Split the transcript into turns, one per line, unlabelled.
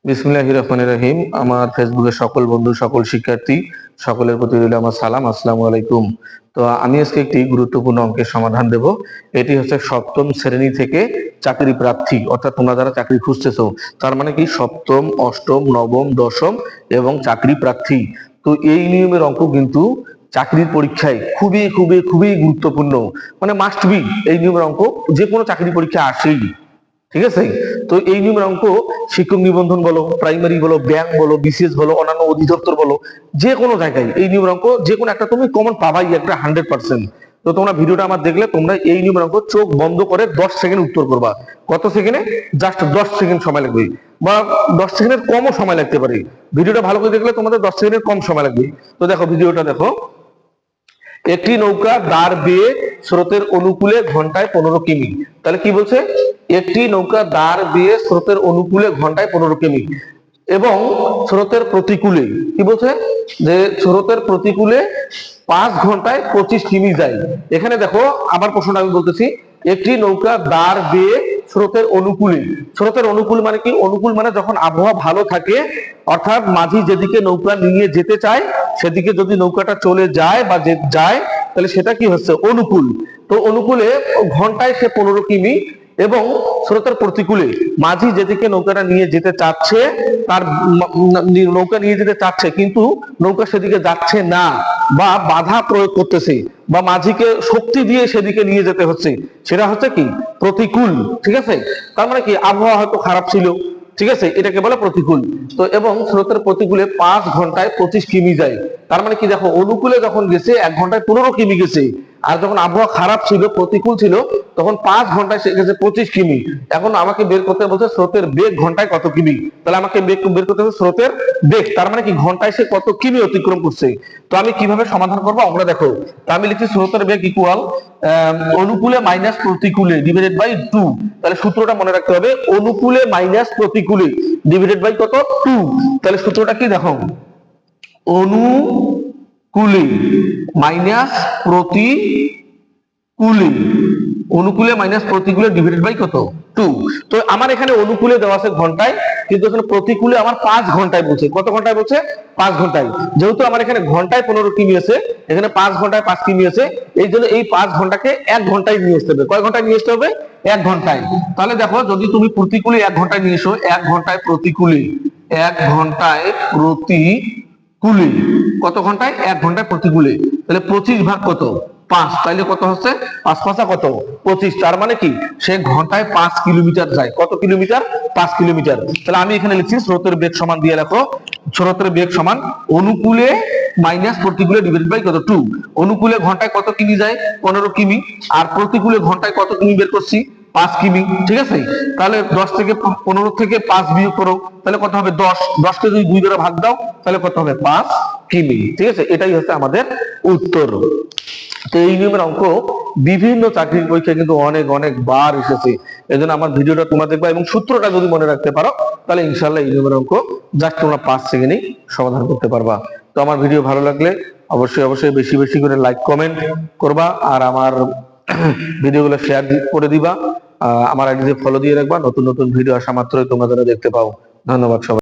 বিসমিল্লাহির রহমানির রহিম। আমার ফেসবুকের সকল বন্ধু, সকল শিক্ষার্থী, সকলের প্রতি রইল আমার সালাম, আসসালামু আলাইকুম। তো আমি আজকে একটি গুরুত্বপূর্ণ অঙ্কের সমাধান দেব। এটি হচ্ছে সপ্তম শ্রেণী থেকে চাকরি প্রার্থী, অর্থাৎ তোমরা যারা চাকরি খুঁজতেছো, তার মানে কি সপ্তম, অষ্টম, নবম, দশম এবং চাকরি প্রার্থী। তো এই নিয়মের অঙ্ক কিন্তু চাকরির পরীক্ষায় খুবই খুবই খুবই গুরুত্বপূর্ণ, মানে মাস্ট বি। এই নিয়মের অঙ্ক যে কোনো চাকরি পরীক্ষা আসেই, ঠিক আছে। তো এই নিয়মের অঙ্ক শিক্ষক নিবন্ধন বলো, প্রাইমারি বলো, ব্যাংক বলো, বিসিএস বলো, অন্যান্য অধিদপ্তর বলো, যে কোনো জায়গায় এই নিয়মের অঙ্ক যে কোনো একটা তুমি কমন পাবাই, একটা 100%। তো তোমরা ভিডিওটা আমার দেখলে তোমরা এই নিয়মের অঙ্ক চোখ বন্ধ করে 10 সেকেন্ড উত্তর করবা। কত সেকেন্ডে? জাস্ট 10 সেকেন্ড সময় লাগবে, বা 10 সেকেন্ডের কমও সময় লাগতে পারে। ভিডিওটা ভালো করে দেখলে তোমাদের 10 সেকেন্ডের কম সময় লাগবে। তো দেখো, ভিডিওটা দেখো। একটি নৌকা দাঁড় বেয়ে স্রোতের অনুকূলে ঘন্টায় 15 কিমি। তাহলে কি বলছে? একটি নৌকা দাঁড় বেয়ে স্রোতের অনুকূলে ঘন্টায় 15 কিমি এবং স্রোতের প্রতিকূলে, কি বলছে? যে স্রোতের প্রতিকূলে 5 ঘন্টায় 25 কিমি যায়। এখানে দেখো, আবার প্রশ্নটা আমি বলতেছি। একটি নৌকা দাঁড় বেয়ে স্রোতের অনুকূলে, স্রোতের অনুকূল মানে কি? অনুকূল মানে যখন আবহাওয়া ভালো থাকে, অর্থাৎ মাঝি যেদিকে নৌকা নিয়ে যেতে চায় সেদিকে যদি নৌকাটা চলে যায় বা যায়, তাহলে সেটা কি হচ্ছে? অনুকূল। তো অনুকূলে ঘন্টায় সে 15 কিমি, এবং স্রোতের প্রতিকূলে মাঝি যেদিকে নৌকাটা নিয়ে যেতে চাচ্ছে, তার নৌকা নিয়ে যেতে চাচ্ছে কিন্তু নৌকা সেদিকে যাচ্ছে না, বা বাধা প্রয়োগ করতেছে, বা মাঝিকে শক্তি দিয়ে সেদিকে নিয়ে যেতে হচ্ছে, সেটা হচ্ছে কি? প্রতিকূল। ঠিক আছে। তার মানে কি? আবহাওয়া হয়তো খারাপ ছিল, ঠিক আছে, এটাকে বলে প্রতিকূল। তো এবং স্রোতের প্রতিকূলে 5 ঘন্টায় 25 কিমি যায়। তার মানে কি? দেখো, অনুকূলে যখন গেছে 1 ঘন্টায় 15 কিমি গেছে, আর যখন আবহাওয়া খারাপ ছিল, প্রতিকূল ছিল, তখন 5 ঘন্টায় সে গেছে 25 কিমি। এখন আমাকে বের করতে বলছে স্রোতের বেগ ঘন্টায় কত কিমি। তাহলে আমাকে বের করতে হবে স্রোতের বেগ, তার মানে কি ঘন্টায় সে কত কিমি অতিক্রম করছে। তো আমি কিভাবে সমাধান করবো আমরা দেখো। তা আমি লিখছি স্রোতের বেগ ইকুয়াল অনুকূলে মাইনাস প্রতিকূলে ডিভাইডেড বাই 2। তাহলে সূত্রটা মনে রাখতে হবে, অনুকূলে মাইনাস প্রতিকূলে ডিভাইডেড বাই কত? 2। তাহলে সূত্রটা কি দেখো, অনুকূলে মাইনাস প্রতিকূলে, অনুকূলে মাইনাস প্রতিকূলে ডিভাইডেড বাই কত? 2। তো আমার এখানে অনুকূলে দেওয়া আছে ঘন্টায়, কিন্তু এখানে প্রতিকূলে আমার 5 ঘন্টায় বলছে। কত ঘন্টায় বলছে? 5 ঘন্টায়। যেহেতু আমার এখানে ঘন্টায় 15 কিমি আছে, এখানে 5 ঘন্টায় 5 কিমি আছে, এই জন্য এই 5 ঘন্টাকে 1 ঘন্টায় নিয়ে আসতে হবে। কয় ঘন্টায় নিয়ে আসতে হবে? 1 ঘন্টায়। তাহলে দেখো, যদি তুমি প্রতিকূলে 1 ঘন্টায় নিয়ে এসো, 1 ঘন্টায় প্রতিকূলে, 1 ঘন্টায় প্রতিকূলে, কত ঘন্টায়? 1 ঘন্টায় প্রতিকূলে। তাহলে 25 ভাগ কত? 5। তাইলে কত হচ্ছে? 5 কত? 25। তার মানে কি? সে ঘন্টায় 5 কিলোমিটার যায়। কত কিলোমিটার? 5 কিলোমিটার। তাহলে আমি এখানে লিখছি স্রোতের বেগ সমান, দিয়ে রাখো, স্রোতের বেগ সমান অনুকূলে মাইনাস প্রতিকূলে ডিভাইডেড বাই কত? 2। অনুকূলে ঘন্টায় কত কিমি যায়? 15 কিমি। আর প্রতিকূলে ঘন্টায় কত কিমি বের করছি? 5 কিমি। ঠিক আছে। তাহলে 10 থেকে 15 থেকে 5 বিয়োগ করো, তাহলে কত হবে? 10। 10কে যদি 2 দ্বারা ভাগ দাও, তাহলে কত হবে? 5 কিমি। ঠিক আছে। এটাই হচ্ছে আমাদের উত্তর। তো এই নিয়মের অঙ্ক বিভিন্ন চাকরির পরীক্ষায় কিন্তু অনেক অনেক বার এসেছে। এজন্য আমার ভিডিওটা তোমরা দেখবা, এবং সূত্রটা যদি মনে রাখতে পারো, তাহলে ইনশাল্লাহ এই নিয়মের অঙ্ক জাস্ট তোমরা 5 সেকেন্ডেই সমাধান করতে পারবা। তো আমার ভিডিও ভালো লাগলে অবশ্যই অবশ্যই বেশি বেশি করে লাইক কমেন্ট করবা, আর আমার ভিডিওগুলো শেয়ার করে দিবা। আমার আইডিতে ফলো দিয়ে রাখবা, নতুন নতুন ভিডিও আসা মাত্রই তোমরা যেন দেখতে পাও। ধন্যবাদ সবাই।